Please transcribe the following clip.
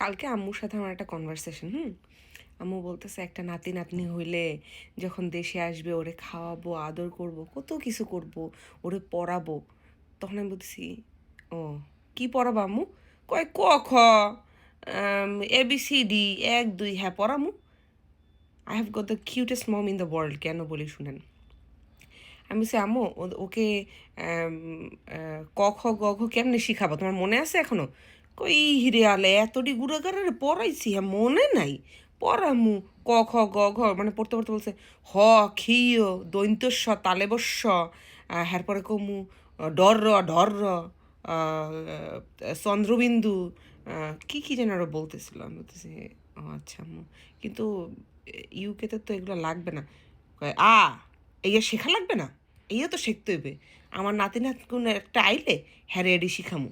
কালকে আম্মুর সাথে আমার একটা কনভারসেশন আম্মু বলতেছে একটা নাতি নাতনি হইলে যখন দেশে আসবে ওরে খাওয়াবো আদর করব কত কিছু করব ওরে পড়াবো। তখন আমি বলতেছি ও কি পড়াবো আম্মু? কয় ক খ ABCD 1 2 হ্যাঁ পড়ামু। I have got the cutest mom in the world, কেন বলি শুনেন। আমি বলছি আম্মু ওকে আম, ক খ গ ঘ কেমনে শিখাবো, তোমার মনে আছে এখনো? কই হিরে আলে এতটি গুড়াগারে পড়াইছি, হ্যাঁ মনে নাই, পড়ামু। ক খ গ ঘ মানে পড়তে পড়তে বলছে হ খিও দৈন্তস্ব তালেবস্য, হ্যার পরে কমু ডর র ঢর র, চন্দ্রবিন্দু, কি কি যেন আরো বলতেছিল। আমি বলতেছি ও আচ্ছা আম্মু, কিন্তু ইউকেতে তো এগুলো লাগবে না। কয় এই শেখা লাগবে না, এইও তো শিখতে হইবে। আমার নাতি নাতকুন একটা আইলে হ্যাঁ রেডি শিখামু।